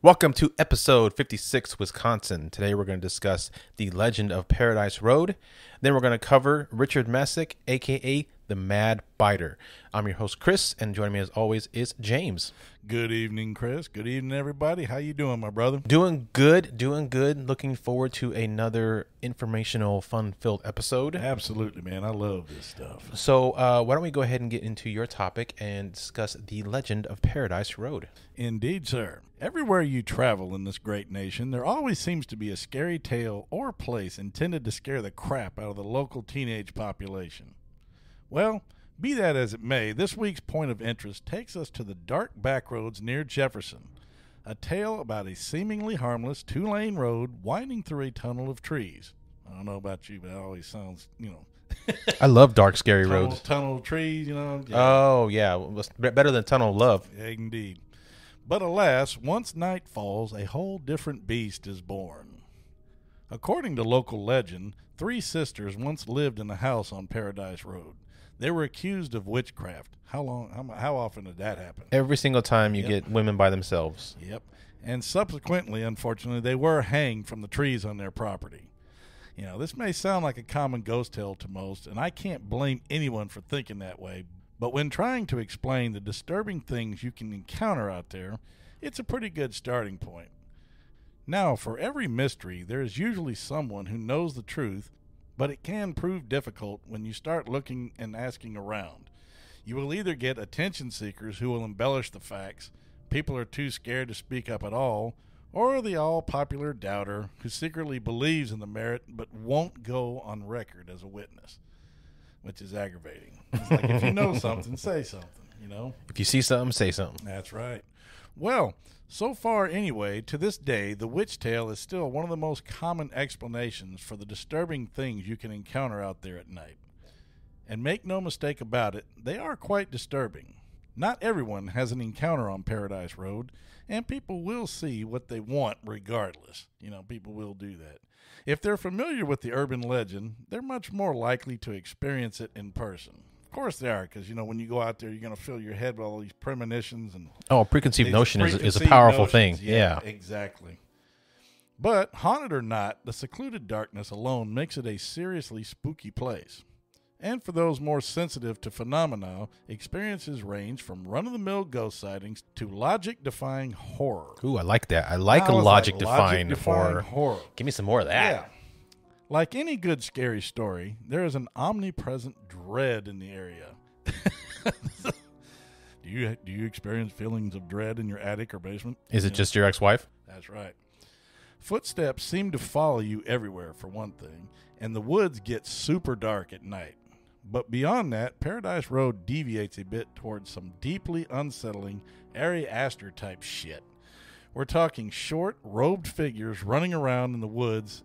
Welcome to episode 56, Wisconsin. Today we're going to discuss the legend of Paradise Road. Then we're going to cover Richard Macek, a.k.a. the Mad Biter. I'm your host, Chris, and joining me as always is James. Good evening, Chris. Good evening, everybody. How you doing, my brother? Doing good. Looking forward to another informational, fun-filled episode. Absolutely, man. I love this stuff. So why don't we go ahead and get into your topic and discuss the legend of Paradise Road. Indeed, sir. Everywhere you travel in this great nation, there always seems to be a scary tale or place intended to scare the crap out of the local teenage population. Well, be that as it may, this week's point of interest takes us to the dark backroads near Jefferson, a tale about a seemingly harmless two-lane road winding through a tunnel of trees. I don't know about you, but that always sounds, I love dark, scary roads. Tunnel of trees, Yeah. Oh, yeah. Well, better than Tunnel of Love. Yeah, indeed. But alas, once night falls, a whole different beast is born. According to local legend, three sisters once lived in a house on Paradise Road. They were accused of witchcraft. How often did that happen? Every single time you get women by themselves. Yep. And subsequently, unfortunately, they were hanged from the trees on their property. This may sound like a common ghost tale to most, and I can't blame anyone for thinking that way. But when trying to explain the disturbing things you can encounter out there, it's a pretty good starting point. Now, for every mystery, there is usually someone who knows the truth, but it can prove difficult when you start looking and asking around. You will either get attention seekers who will embellish the facts, people are too scared to speak up at all, or the all-popular doubter who secretly believes in the merit but won't go on record as a witness, which is aggravating. It's like, if you know something, say something, If you see something, say something. That's right. Well, so far anyway, to this day, the witch tale is still one of the most common explanations for the disturbing things you can encounter out there at night. And make no mistake about it, they are quite disturbing. Not everyone has an encounter on Paradise Road, and people will see what they want regardless. People will do that. If they're familiar with the urban legend, they're much more likely to experience it in person. Of course they are, because, when you go out there, you're going to fill your head with all these premonitions. A preconceived notion is a powerful thing. Yeah, exactly. But, haunted or not, the secluded darkness alone makes it a seriously spooky place. And for those more sensitive to phenomena, experiences range from run-of-the-mill ghost sightings to logic-defying horror. Ooh, I like that. I like a logic-defying horror. Give me some more of that. Yeah. Like any good scary story, there is an omnipresent dread in the area. Do you experience feelings of dread in your attic or basement? Is it just your ex-wife? That's right. Footsteps seem to follow you everywhere, for one thing, and the woods get super dark at night. But beyond that, Paradise Road deviates a bit towards some deeply unsettling Ari Aster type shit. We're talking short, robed figures running around in the woods.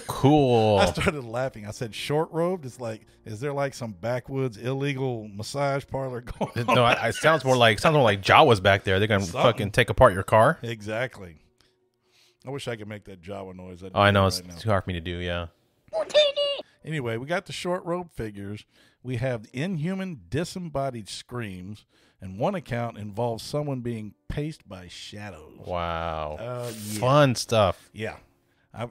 Cool. I started laughing. I said short robed? It's like, is there like some backwoods illegal massage parlor going on? No, it sounds more like Jawas back there. They're going to fucking take apart your car. Exactly. I wish I could make that Jawa noise. I know. It's too hard for me to do, yeah. Anyway, we got the short robe figures. We have the inhuman, disembodied screams, and one account involves someone being paced by shadows. Wow. Yeah. Fun stuff. Yeah.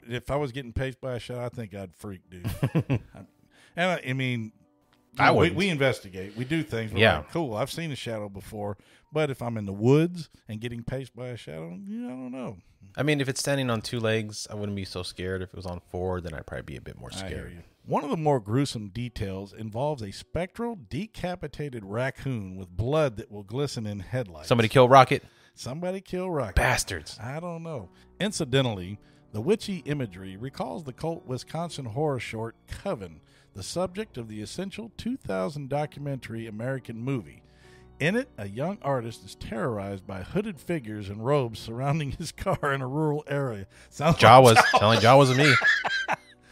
If I was getting paced by a shadow, I think I'd freak, dude. We investigate. We do things. We're like, cool, I've seen a shadow before. But if I'm in the woods and getting paced by a shadow, I don't know. If it's standing on two legs, I wouldn't be so scared. If it was on four, then I'd probably be a bit more scared. I hear you. One of the more gruesome details involves a spectral, decapitated raccoon with blood that will glisten in headlights. Somebody kill Rocket? Somebody kill Rocket. Bastards. I don't know. Incidentally, the witchy imagery recalls the cult Wisconsin horror short Coven, the subject of the essential 2000 documentary American movie. In it, a young artist is terrorized by hooded figures in robes surrounding his car in a rural area. Sound like Jawas to me.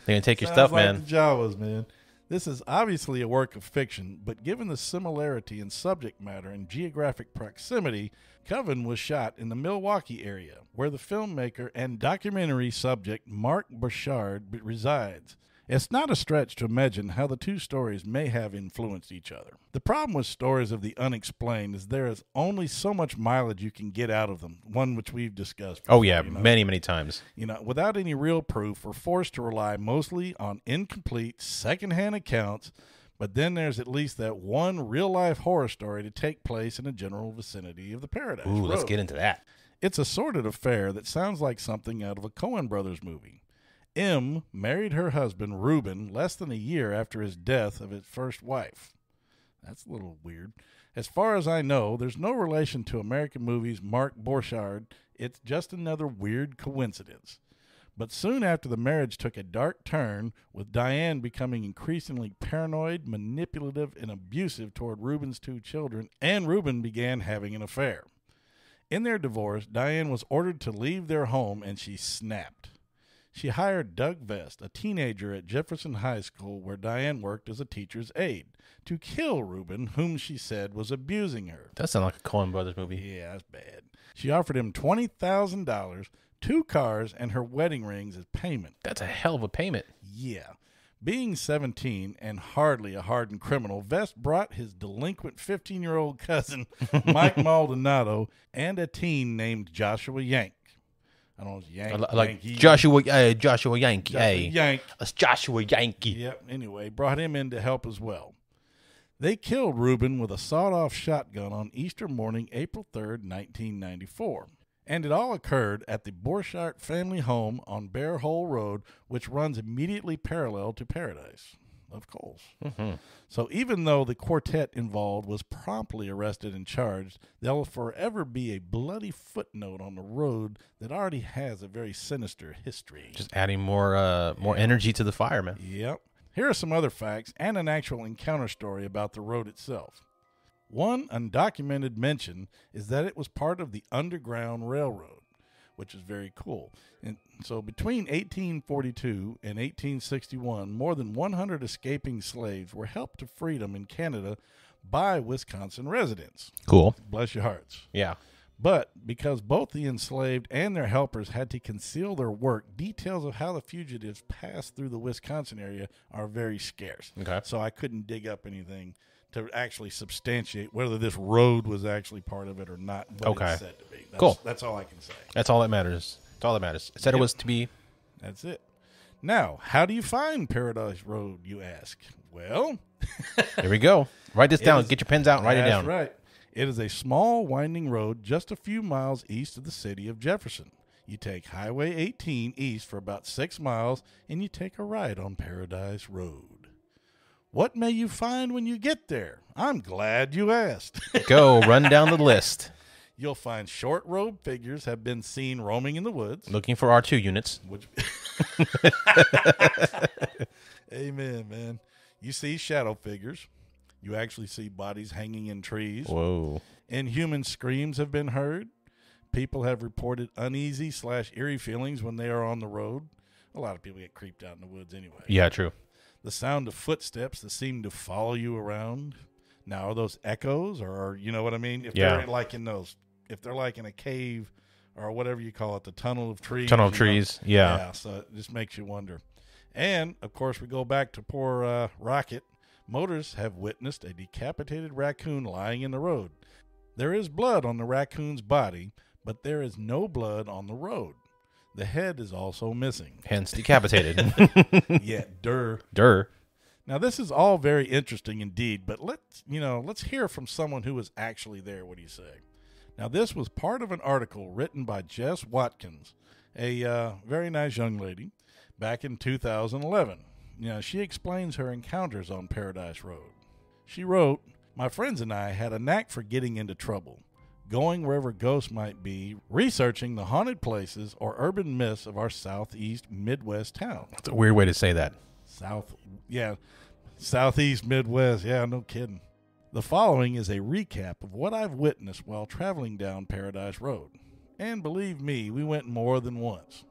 They're going to take your stuff, like man. The Jawas, man. This is obviously a work of fiction, but given the similarity in subject matter and geographic proximity, Coven was shot in the Milwaukee area, where the filmmaker and documentary subject Mark Burchard resides. It's not a stretch to imagine how the two stories may have influenced each other. The problem with stories of the unexplained is there is only so much mileage you can get out of them, one which we've discussed before, Oh, yeah, many, many times. Without any real proof, we're forced to rely mostly on incomplete, secondhand accounts, but then there's at least that one real-life horror story to take place in the general vicinity of the Paradise Road. Let's get into that. It's a sordid affair that sounds like something out of a Coen Brothers movie. M married her husband, Reuben, less than a year after his death of his first wife. That's a little weird. As far as I know, there's no relation to American movies Mark Borchardt. It's just another weird coincidence. But soon after the marriage took a dark turn, with Diane becoming increasingly paranoid, manipulative, and abusive toward Reuben's two children, and Reuben began having an affair. In their divorce, Diane was ordered to leave their home, and she snapped. She hired Doug Vest, a teenager at Jefferson High School where Diane worked as a teacher's aide, to kill Reuben, whom she said was abusing her. That sounds like a Coen Brothers movie. Yeah, that's bad. She offered him $20,000, 2 cars, and her wedding rings as payment. That's a hell of a payment. Yeah. Being 17 and hardly a hardened criminal, Vest brought his delinquent 15-year-old cousin, Mike Maldonado, and a teen named Joshua Yank. I don't know, Yankee. Joshua Yankee. Joshua Yank. That's Joshua Yankee. Yep. Anyway, brought him in to help as well. They killed Reuben with a sawed-off shotgun on Easter morning, April 3rd, 1994. And it all occurred at the Borchardt family home on Bear Hole Road, which runs immediately parallel to Paradise of Coals. Mm-hmm. So even though the quartet involved was promptly arrested and charged, there'll forever be a bloody footnote on the road that already has a very sinister history. Just adding more energy to the fire, man. Yep. Here are some other facts and an actual encounter story about the road itself. One undocumented mention is that it was part of the Underground Railroad, which is very cool. And so between 1842 and 1861, more than 100 escaping slaves were helped to freedom in Canada by Wisconsin residents. Cool. Bless your hearts. Yeah. But because both the enslaved and their helpers had to conceal their work, details of how the fugitives passed through the Wisconsin area are very scarce. Okay. So I couldn't dig up anything to actually substantiate whether this road was actually part of it or not. But it's said to be. Cool. That's all I can say. That's all that matters. That's all that matters. It said it was to be. That's it. Now, how do you find Paradise Road, you ask? Well, here we go. Write this down. Get your pens out and write it down. That's right. It is a small, winding road just a few miles east of the city of Jefferson. You take Highway 18 east for about 6 miles, and you take a ride on Paradise Road. What may you find when you get there? I'm glad you asked. Go, run down the list. You'll find short-robed figures have been seen roaming in the woods. Looking for R2 units. Amen, man. You see shadow figures. You actually see bodies hanging in trees. Whoa. Inhuman screams have been heard. People have reported uneasy/eerie feelings when they are on the road. A lot of people get creeped out in the woods anyway. Yeah, true. The sound of footsteps that seem to follow you around. Now, are those echoes, or you know what I mean? If they're like in those, if they're like in a cave or whatever you call it, the tunnel of trees. Tunnel of trees, yeah. Yeah, so it just makes you wonder. And, of course, we go back to poor Rocket. Motorists have witnessed a decapitated raccoon lying in the road. There is blood on the raccoon's body, but there is no blood on the road. The head is also missing. Hence decapitated. Yeah, Durr. Now, this is all very interesting indeed, but let's hear from someone who was actually there. What do you say? Now, this was part of an article written by Jess Watkins, a very nice young lady, back in 2011. She explains her encounters on Paradise Road. She wrote, "My friends and I had a knack for getting into trouble, going wherever ghosts might be, researching the haunted places or urban myths of our southeast Midwest town." That's a weird way to say that. Southeast Midwest. Yeah, no kidding. The following is a recap of what I've witnessed while traveling down Paradise Road. And believe me, we went more than once.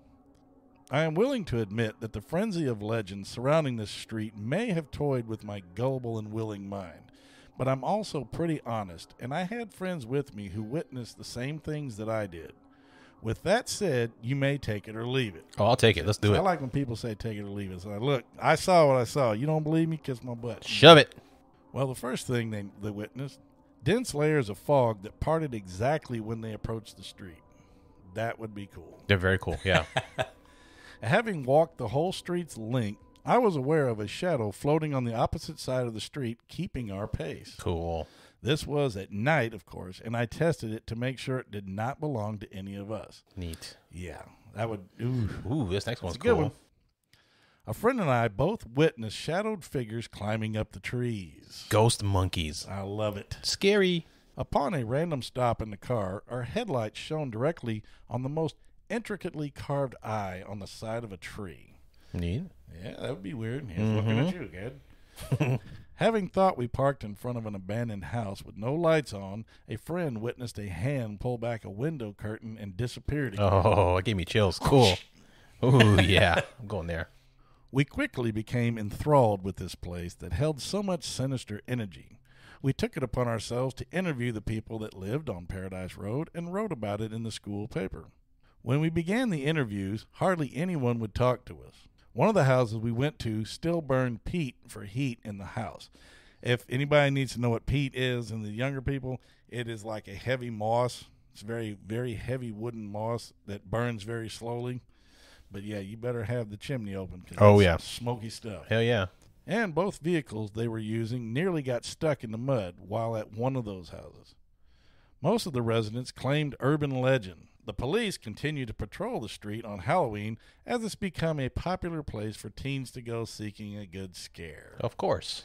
I am willing to admit that the frenzy of legends surrounding this street may have toyed with my gullible and willing mind, but I'm also pretty honest, and I had friends with me who witnessed the same things that I did. With that said, you may take it or leave it. Oh, I'll take it. Let's do I it. like when people say take it or leave it. So look, I saw what I saw. You don't believe me? Kiss my butt. Shove it. Well, the first thing they witnessed, dense layers of fog that parted exactly when they approached the street. That would be cool. They're very cool. Yeah. Having walked the whole street's length, I was aware of a shadow floating on the opposite side of the street, keeping our pace. Cool. This was at night, of course, and I tested it to make sure it did not belong to any of us. Neat. Yeah, that would... Ooh, this next one's a good cool. one. A friend and I both witnessed shadowed figures climbing up the trees. Ghost monkeys. I love it. Scary. Upon a random stop in the car, our headlights shone directly on the most intricately carved eye on the side of a tree. Neat. Yeah, that would be weird. He's looking at you, kid. Having thought we parked in front of an abandoned house with no lights on, a friend witnessed a hand pull back a window curtain and disappeared again. Oh, it gave me chills. Cool. Ooh, yeah. I'm going there. We quickly became enthralled with this place that held so much sinister energy. We took it upon ourselves to interview the people that lived on Paradise Road and wrote about it in the school paper. When we began the interviews, hardly anyone would talk to us. One of the houses we went to still burned peat for heat in the house. If anybody needs to know what peat is, and the younger people, it is like a heavy moss. It's very, very heavy wooden moss that burns very slowly. But yeah, you better have the chimney open. Oh, yeah. Smoky stuff. Hell yeah. And both vehicles they were using nearly got stuck in the mud while at one of those houses. Most of the residents claimed urban legend. The police continue to patrol the street on Halloween as it's become a popular place for teens to go seeking a good scare. Of course.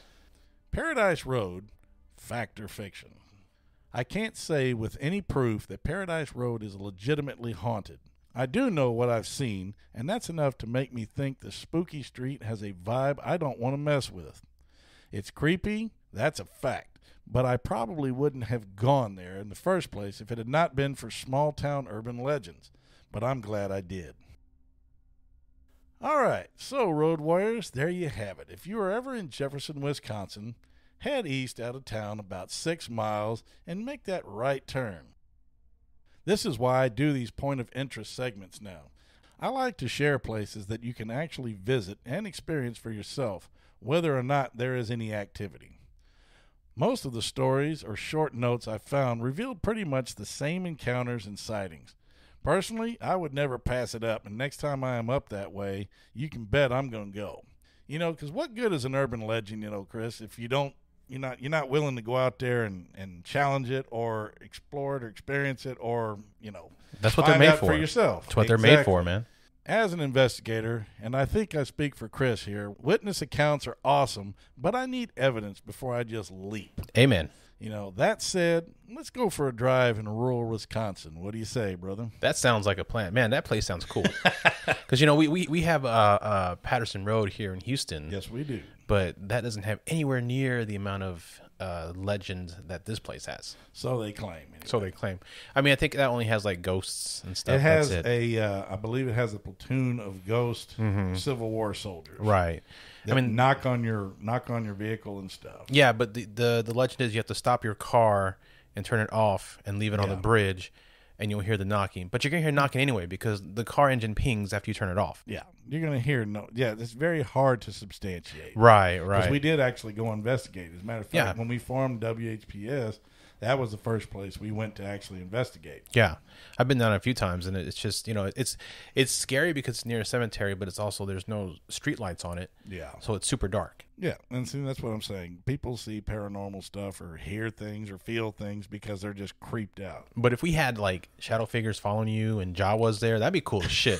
Paradise Road, fact or fiction? I can't say with any proof that Paradise Road is legitimately haunted. I do know what I've seen, and that's enough to make me think the spooky street has a vibe I don't want to mess with. It's creepy, that's a fact. But I probably wouldn't have gone there in the first place if it had not been for small-town urban legends. But I'm glad I did. All right, so Road Warriors, there you have it. If you are ever in Jefferson, Wisconsin, head east out of town about 6 miles and make that right turn. This is why I do these point-of-interest segments now. I like to share places that you can actually visit and experience for yourself, whether or not there is any activity. Most of the stories or short notes I found revealed pretty much the same encounters and sightings. Personally, I would never pass it up, and next time I am up that way, you can bet I'm going to go. You know, because what good is an urban legend, you know, Chris, if you're not willing to go out there and challenge it or explore it or experience it or, you know, that's what they're made for. Yourself. That's what they're made for, man. As an investigator, and I think I speak for Chris here, witness accounts are awesome, but I need evidence before I just leap. Amen. You know, that said, let's go for a drive in rural Wisconsin. What do you say, brother? That sounds like a plan. Man, that place sounds cool. Because, you know, we have Patterson Road here in Houston. Yes, we do. But that doesn't have anywhere near the amount of legend that this place has. So they claim. Anyway. So they claim. I mean, I think that only has like ghosts and stuff. It has That's it. I believe it has a platoon of ghost Civil War soldiers. Right. I mean, knock on your vehicle and stuff. Yeah, but the legend is you have to stop your car and turn it off and leave it on the bridge, and you'll hear the knocking. But you're going to hear knocking anyway because the car engine pings after you turn it off. Yeah, you're going to hear it's very hard to substantiate. Right. Because we did actually go investigate. As a matter of fact, when we formed WHPS, that was the first place we went to actually investigate. Yeah, I've been down a few times, and it's just, you know, it's scary because it's near a cemetery, but it's also there's no street lights on it. Yeah, so it's super dark. Yeah, and see, that's what I'm saying. People see paranormal stuff or hear things or feel things because they're just creeped out. But if we had like shadow figures following you and Jawas there, that'd be cool as shit.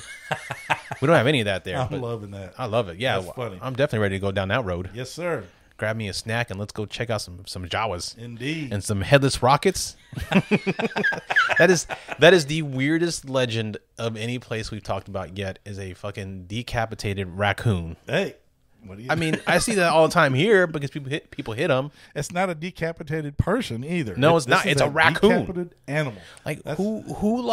We don't have any of that there. I'm loving that. I love it. Yeah, that's funny. I'm definitely ready to go down that road. Yes, sir. Grab me a snack and let's go check out some Jawas. Indeed. And some headless rockets. That is the weirdest legend of any place we've talked about yet, is a fucking decapitated raccoon. Hey, what do you? I mean, I see that all the time here because people hit them. It's not a decapitated person either. No, it's not. It's a raccoon. Decapitated animal. Like who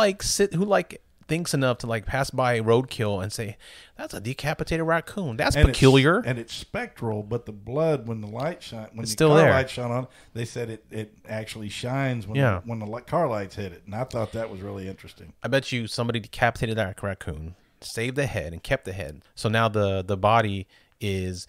thinks enough to like pass by roadkill and say, "That's a decapitated raccoon. That's peculiar." And it's spectral, but the blood, when the light shine, when it's the still car there. lights shine on, they said it actually shines when the car lights hit it. And I thought that was really interesting. I bet you somebody decapitated that raccoon, saved the head, and kept the head. So now the body is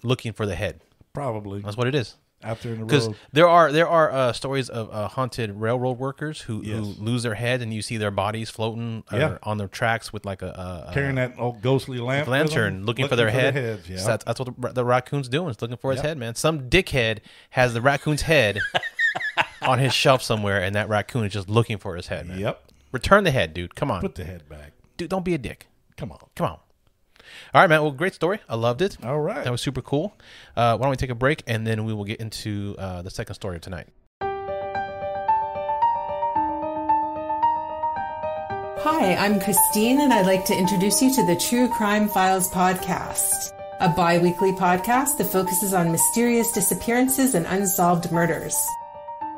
looking for the head. Probably. That's what it is. Out there in the Because road. there are stories of haunted railroad workers who lose their head, and you see their bodies floating on the tracks with like a carrying that old ghostly lantern, looking for their head. Heads, yeah. So that's what the raccoon's doing. It's looking for his head, man. Some dickhead has the raccoon's head on his shelf somewhere, and that raccoon is just looking for his head, man. Yep. Return the head, dude. Come on. Put the head back. Dude, don't be a dick. Come on. All right, man. Well, great story. I loved it. All right. That was super cool. Why don't we take a break, and then we will get into the second story of tonight. Hi, I'm Christine, and I'd like to introduce you to the True Crime Files podcast, a bi-weekly podcast that focuses on mysterious disappearances and unsolved murders.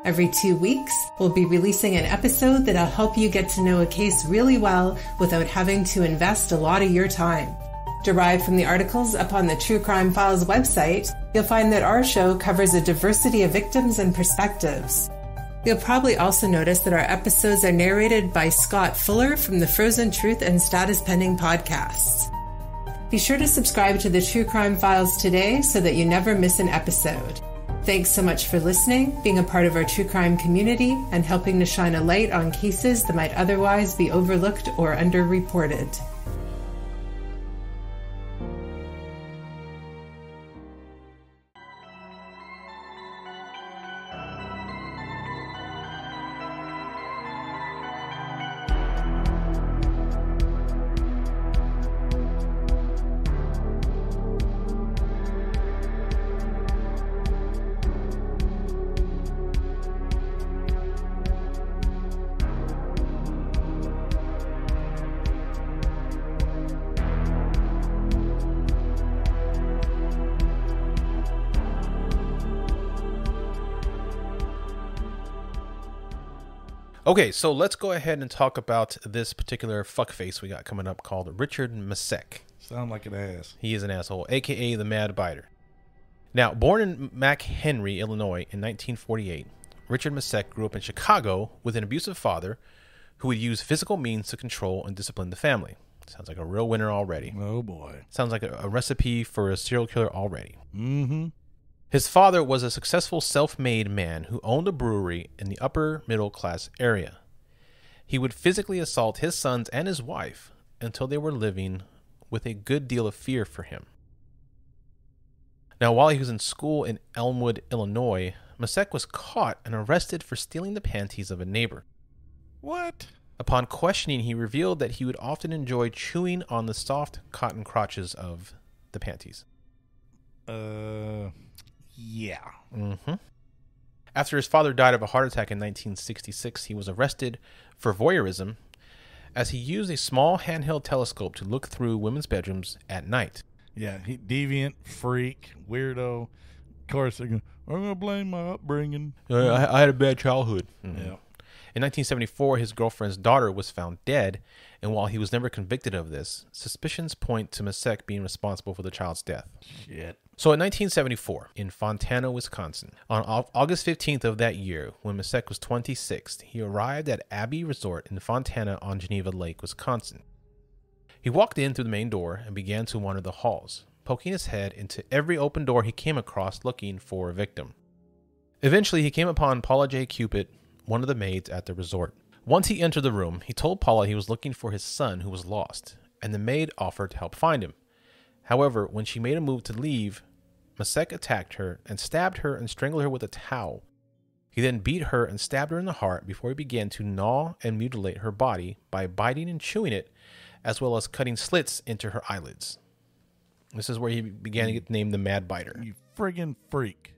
Every 2 weeks, we'll be releasing an episode that'll help you get to know a case really well without having to invest a lot of your time. Derived from the articles up on the True Crime Files website, you'll find that our show covers a diversity of victims and perspectives. You'll probably also notice that our episodes are narrated by Scott Fuller from the Frozen Truth and Status Pending podcasts. Be sure to subscribe to the True Crime Files today so that you never miss an episode. Thanks so much for listening, being a part of our true crime community, and helping to shine a light on cases that might otherwise be overlooked or underreported. Okay, so let's go ahead and talk about this particular fuckface we got coming up called Richard Macek. Sound like an ass. He is an asshole, a.k.a. the Mad Biter. Now, born in McHenry, Illinois in 1948, Richard Macek grew up in Chicago with an abusive father who would use physical means to control and discipline the family. Sounds like a real winner already. Oh, boy. Sounds like a recipe for a serial killer already. Mm-hmm. His father was a successful self-made man who owned a brewery in the upper middle class area. He would physically assault his sons and his wife until they were living with a good deal of fear for him. Now, while he was in school in Elmwood, Illinois, Masek was caught and arrested for stealing the panties of a neighbor. What? Upon questioning, he revealed that he would often enjoy chewing on the soft cotton crotches of the panties. Yeah. Mm-hmm. After his father died of a heart attack in 1966, he was arrested for voyeurism as he used a small handheld telescope to look through women's bedrooms at night. Yeah, he deviant, freak, weirdo. Of course, I'm going to blame my upbringing. I had a bad childhood. Mm-hmm. Yeah. In 1974, his girlfriend's daughter was found dead, and while he was never convicted of this, suspicions point to Masek being responsible for the child's death. Shit. So in 1974, in Fontana, Wisconsin, on August 15th of that year, when Masek was 26, he arrived at Abbey Resort in Fontana on Geneva Lake, Wisconsin. He walked in through the main door and began to wander the halls, poking his head into every open door he came across looking for a victim. Eventually, he came upon Paula J. Cupid, one of the maids at the resort. Once he entered the room, he told Paula he was looking for his son who was lost, and the maid offered to help find him. However, when she made a move to leave, Masek attacked her and stabbed her and strangled her with a towel. He then beat her and stabbed her in the heart before he began to gnaw and mutilate her body by biting and chewing it, as well as cutting slits into her eyelids. This is where he began to get named the Mad Biter. You friggin' freak.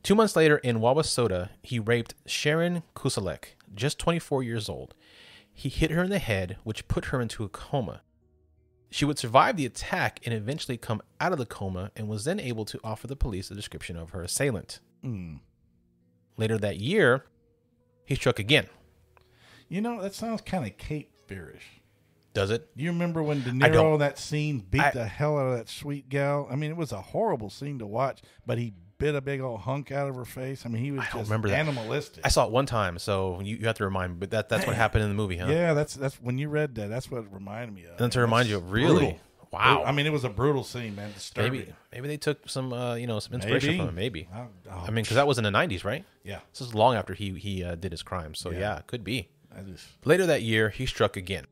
2 months later in Wabasota, he raped Sharon Kusalek, just 24 years old. He hit her in the head, which put her into a coma. She would survive the attack and eventually come out of the coma and was then able to offer the police a description of her assailant. Later that year, he struck again. You know, that sounds kind of Cape Shakespeare-ish. Does it? You remember when De I don't. Niro, that scene, beat the hell out of that sweet gal? I mean, it was a horrible scene to watch, but he bit a big old hunk out of her face. I mean, he was just remember that. animalistic. I saw it one time, so you have to remind me. But that's what happened in the movie, huh? Yeah, that's when you read that. That's what it reminded me of. And to remind you of really. Brutal. Wow. I mean, it was a brutal scene, man. Disturbing. Maybe they took some some inspiration from it. Maybe. Oh, I mean, because that was in the 90s, right? Yeah. This is long after he did his crime. So Yeah. yeah, could be. Later that year, he struck again.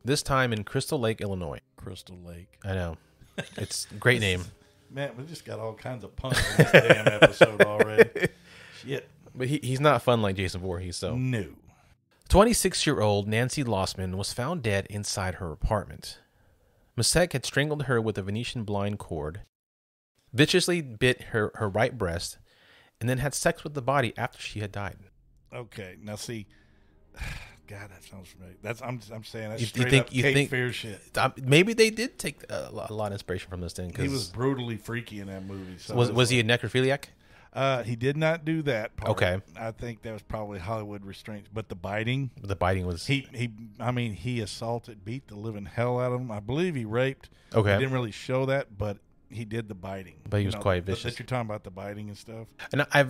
This time in Crystal Lake, Illinois. Crystal Lake. I know. It's a great name. Man, we just got all kinds of puns in this damn episode already. Shit. But he's not fun like Jason Voorhees, so. No. 26-year-old Nancy Lossman was found dead inside her apartment. Masek had strangled her with a Venetian blind cord, viciously bit her right breast, and then had sex with the body after she had died. Okay, now see, God, that sounds familiar. I'm saying that's You straight think- up you Cape think- Fear shit. Maybe they did take a lot of inspiration from this thing. He was brutally freaky in that movie. So Was he a necrophiliac? He did not do that part. Okay. I think that was probably Hollywood restraints, but the biting. The biting was... He assaulted, beat the living hell out of him. I believe he raped. Okay. He didn't really show that, but he did the biting. But he was quite vicious. That you're talking about the biting and stuff. And I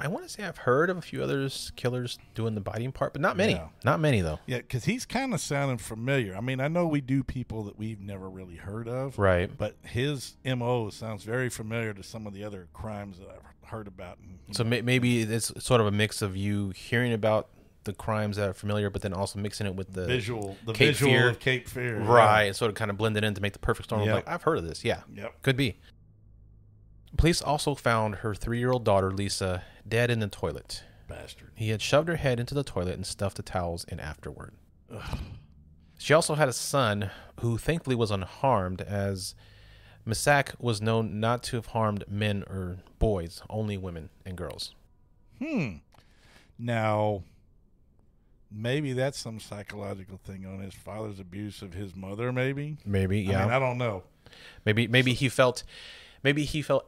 want to say I've heard of a few others killers doing the biting part, but not many. Yeah. Not many, though. Yeah, because he's kind of sounding familiar. I mean, I know we do people that we've never really heard of. Right. But his MO sounds very familiar to some of the other crimes that I've heard about. And, So maybe it's sort of a mix of you hearing about the crimes that are familiar, but then also mixing it with the visual Cape visual Fear. of Cape Fear. Right, Yeah. and sort of kind of blend it in to make the perfect storm. Yep. Like, I've heard of this. Yeah. Yep. Could be. Police also found her 3-year-old daughter, Lisa, dead in the toilet. Bastard. He had shoved her head into the toilet and stuffed the towels in afterward. Ugh. She also had a son who thankfully was unharmed, as Masek was known not to have harmed men or boys, only women and girls. Now, maybe that's some psychological thing on his father's abuse of his mother, maybe? Maybe, yeah. I mean, I don't know. Maybe he felt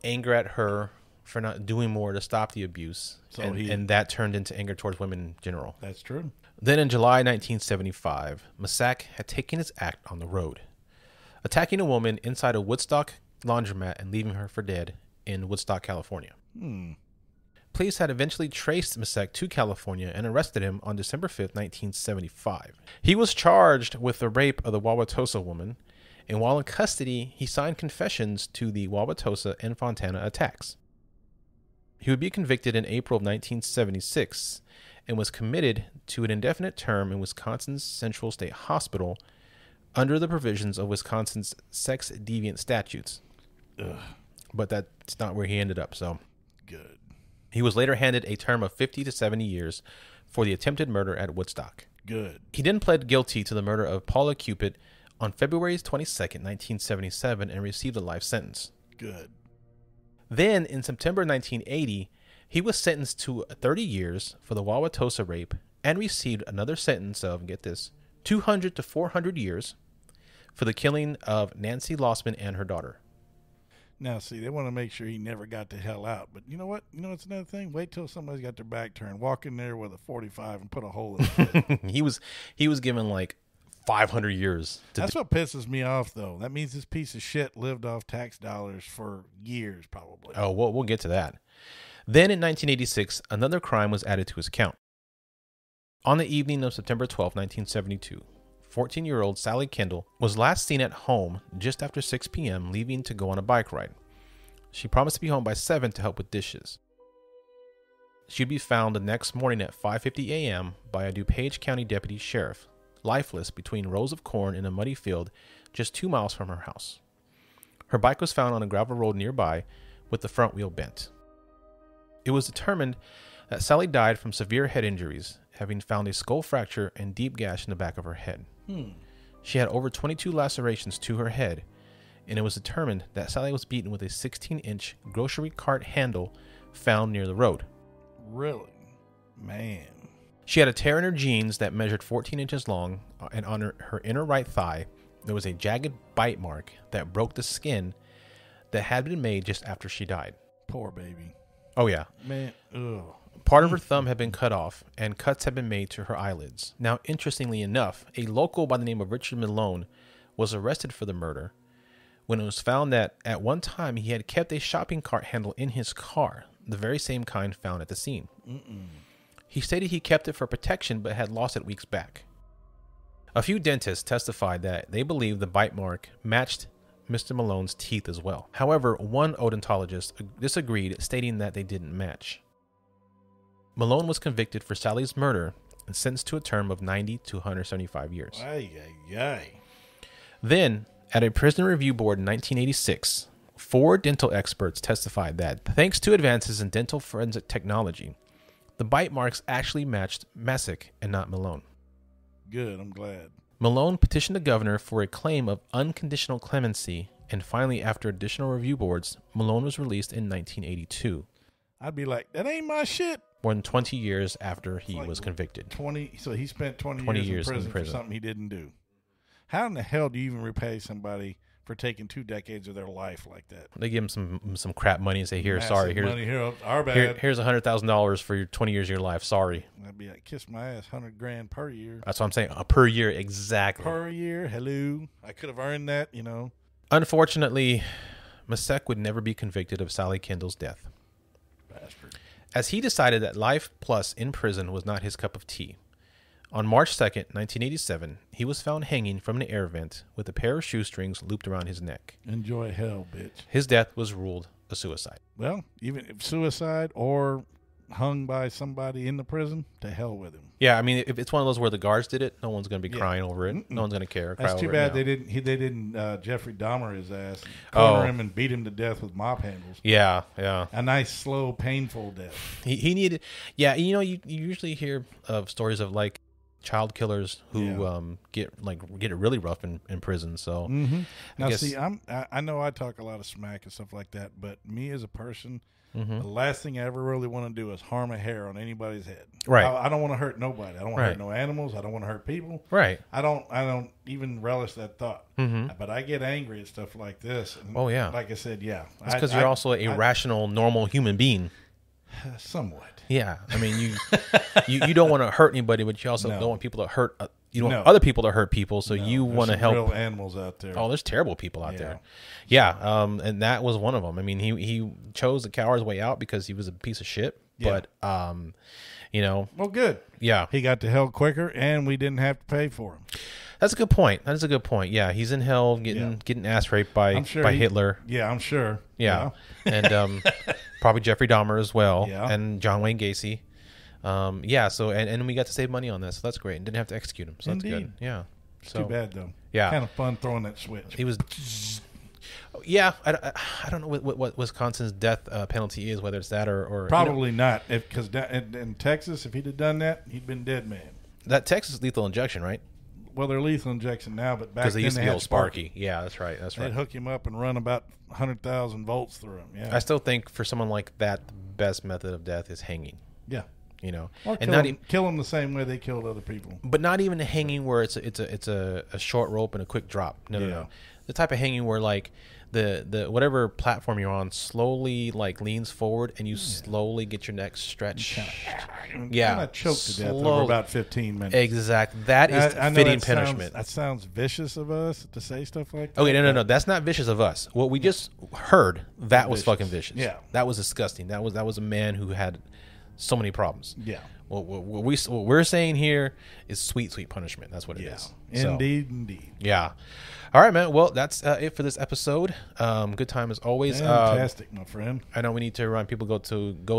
anger at her for not doing more to stop the abuse, and that turned into anger towards women in general. That's true. Then in July 1975, Masek had taken his act on the road, attacking a woman inside a Woodstock laundromat and leaving her for dead in Woodstock, California. Police had eventually traced Masek to California and arrested him on December 5th, 1975. He was charged with the rape of the Wauwatosa woman, and while in custody, he signed confessions to the Wauwatosa and Fontana attacks. He would be convicted in April of 1976 and was committed to an indefinite term in Wisconsin's Central State Hospital under the provisions of Wisconsin's sex deviant statutes. Ugh. But that's not where he ended up, so... Good. He was later handed a term of 50 to 70 years for the attempted murder at Woodstock. Good. He then pled guilty to the murder of Paula Cupid on February 22nd, 1977, and received a life sentence. Good. Then, in September 1980, he was sentenced to 30 years for the Wauwatosa rape and received another sentence of, get this, 200 to 400 years for the killing of Nancy Lossman and her daughter. Now, see, they want to make sure he never got the hell out. But you know what? You know what's another thing? Wait till somebody's got their back turned. Walk in there with a 45 and put a hole in it. He was given like 500 years. That's what pisses me off, though. That means this piece of shit lived off tax dollars for years, probably. Oh, we'll get to that. Then in 1986, another crime was added to his account. On the evening of September 12, 1972, 14-year-old Sally Kendall was last seen at home just after 6 p.m. leaving to go on a bike ride. She promised to be home by 7 to help with dishes. She'd be found the next morning at 5:50 a.m. by a DuPage County deputy sheriff, lifeless between rows of corn in a muddy field just 2 miles from her house. Her bike was found on a gravel road nearby with the front wheel bent. It was determined that Sally died from severe head injuries, having found a skull fracture and deep gash in the back of her head. She had over 22 lacerations to her head, and it was determined that Sally was beaten with a 16-inch grocery cart handle found near the road. Really? Man. She had a tear in her jeans that measured 14 inches long, and on her inner right thigh, there was a jagged bite mark that broke the skin that had been made just after she died. Poor baby. Oh, yeah. Man. Ugh. Part of her thumb had been cut off, and cuts had been made to her eyelids. Now, interestingly enough, a local by the name of Richard Malone was arrested for the murder when it was found that at one time he had kept a shopping cart handle in his car, the very same kind found at the scene. He stated he kept it for protection but had lost it weeks back. A few dentists testified that they believed the bite mark matched Mr. Malone's teeth as well. However, one odontologist disagreed, stating that they didn't match. Malone was convicted for Sally's murder and sentenced to a term of 90 to 175 years. Ay, ay, ay. Then, at a prison review board in 1986, 4 dental experts testified that, thanks to advances in dental forensic technology, the bite marks actually matched Masek and not Malone. Good, I'm glad. Malone petitioned the governor for a claim of unconditional clemency, and finally, after additional review boards, Malone was released in 1982. I'd be like, that ain't my shit. More than 20 years after he was convicted. 20. So he spent 20 years in in prison prison for something he didn't do. How in the hell do you even repay somebody for taking 2 decades of their life like that? They give him some crap money and say, "Here, Massive sorry, money. Here, our bad. here's $100,000 for your 20 years of your life. Sorry." I'd be like, kiss my ass, $100,000 per year. That's what I'm saying. Per year, exactly. Per year, hello. I could have earned that, Unfortunately, Masek would never be convicted of Sally Kendall's death, Bastard. as he decided that life plus in prison was not his cup of tea. On March 2nd, 1987, he was found hanging from an air vent with a pair of shoestrings looped around his neck. Enjoy hell, bitch. His death was ruled a suicide. Well, even if suicide or hung by somebody in the prison, to hell with him. Yeah, I mean, if it's one of those where the guards did it, no one's going to be crying over it. Mm-mm. No one's going to care. That's too bad they didn't Jeffrey Dahmer his ass, corner him and beat him to death with mop handles. Yeah, yeah. A nice, slow, painful death. He needed. Yeah, you usually hear of stories of like child killers who get it really rough in prison. So now, see, I know I talk a lot of smack and stuff like that, but me as a person. The last thing I ever really want to do is harm a hair on anybody's head. Right. I don't want to hurt nobody. I don't want to hurt no animals. I don't want to hurt people. Right. I don't even relish that thought. But I get angry at stuff like this. And oh yeah. Like I said, yeah. It's because you're also a rational, normal human being. Somewhat. Yeah. I mean, you don't want to hurt anybody, but you also don't want people to hurt. You don't want other people to hurt people, so you want to help. Real animals out there. Oh, there's terrible people out there. Yeah, and that was one of them. I mean, he chose the coward's way out because he was a piece of shit. Yeah. But well, good. Yeah, he got to hell quicker, and we didn't have to pay for him. That's a good point. That is a good point. Yeah, he's in hell getting ass raped by Hitler. Yeah, I'm sure. Yeah, and probably Jeffrey Dahmer as well. Yeah, and John Wayne Gacy. So and we got to save money on that, so that's great, and didn't have to execute him, so that's good. Yeah, so too bad though. Yeah, kind of fun throwing that switch. He was. Yeah, I don't know what Wisconsin's death penalty is, whether it's that or probably not, because in Texas, if he'd have done that, he'd been dead man. That Texas lethal injection, right? Well, they're lethal injection now, but back then they used to be had Sparky. Yeah, that's right. They'd hook him up and run about 100,000 volts through him. Yeah, I still think for someone like that, the best method of death is hanging. Yeah. Or and kill them the same way they killed other people. But not even a hanging where it's a short rope and a quick drop. No. The type of hanging where like the whatever platform you're on slowly like leans forward and you slowly get your neck stretched. Kind of choked to death over about 15 minutes. Exactly. That is fitting punishment. That sounds vicious of us to say stuff like that. Okay, no. That's not vicious of us. What we just heard, that was fucking vicious. Yeah. That was disgusting. That was a man who had so many problems. Yeah. What we're saying here is sweet punishment. That's what it is. Indeed. Yeah. All right, man. Well, that's it for this episode. Good time as always. Fantastic, my friend. I know we need to remind people go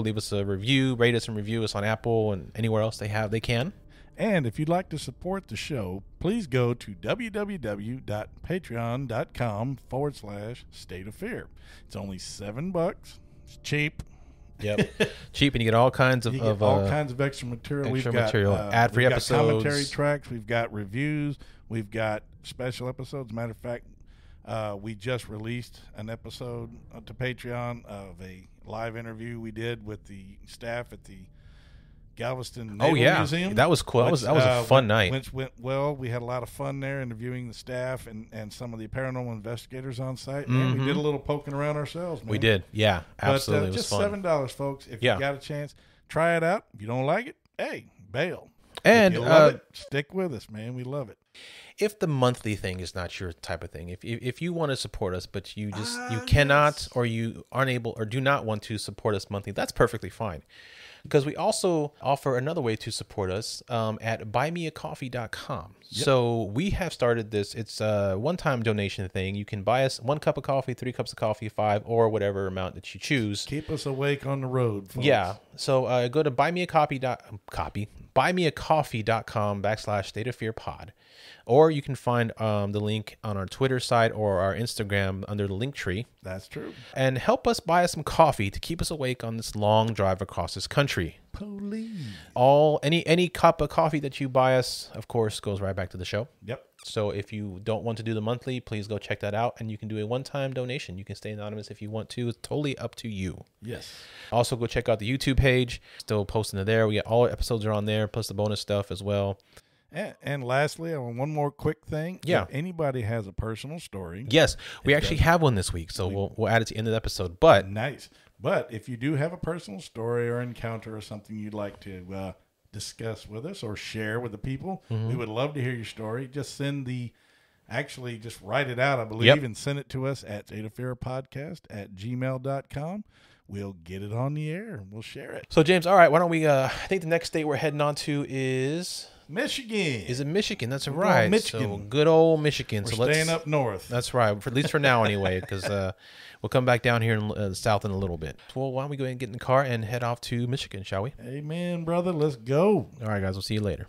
leave us a review, rate us and review us on Apple and anywhere else they can. And if you'd like to support the show, please go to www.patreon.com/State of Fear. It's only $7. It's cheap. Yep, cheap, and you get all kinds of extra material. We've got ad-free episodes, commentary tracks. We've got reviews. We've got special episodes. Matter of fact, we just released an episode to Patreon of a live interview we did with the staff at the Galveston Naval Museum. That was cool. That was a fun night. Which went well. We had a lot of fun there interviewing the staff and some of the paranormal investigators on site. And we did a little poking around ourselves, man. We did. Yeah, absolutely. But just $7, folks. If you got a chance, Try it out. If you don't like it, hey, bail. And if you love it, stick with us, man. We love it. If the monthly thing is not your type of thing, if you want to support us, but you cannot, or you aren't able, or do not want to support us monthly, that's perfectly fine. Because we also offer another way to support us at buymeacoffee.com. Yep. So we have started this. It's a one-time donation thing. You can buy us 1 cup of coffee, 3 cups of coffee, 5, or whatever amount that you choose. Keep us awake on the road, folks. Yeah. So go to buymeacoffee.com/stateoffearpod. Or you can find the link on our Twitter site or our Instagram under the link tree. That's true. And help us buy us some coffee to keep us awake on this long drive across this country. Please. Any cup of coffee that you buy us, of course, goes right back to the show. Yep. So if you don't want to do the monthly, please go check that out. And you can do a one-time donation. You can stay anonymous if you want to. It's totally up to you. Yes. Also, go check out the YouTube page. Still posting it there. We got all our episodes are on there, plus the bonus stuff as well. And lastly, one more quick thing. Yeah. If anybody has a personal story. Yes, we actually have one this week, so we'll add it to the end of the episode. But nice. But if you do have a personal story or encounter or something you'd like to discuss with us or share with the people, we would love to hear your story. Just just write it out, I believe, and send it to us at stateoffearpodcast@gmail.com. We'll get it on the air and we'll share it. So, James, all right, why don't we, I think the next state we're heading on to is... Michigan. Is it Michigan? That's right. Michigan. So good old Michigan. We're staying up north. That's right. At least for now anyway, because we'll come back down here in the south in a little bit. Well, why don't we go ahead and get in the car and head off to Michigan, shall we? Amen, brother. Let's go. All right, guys. We'll see you later.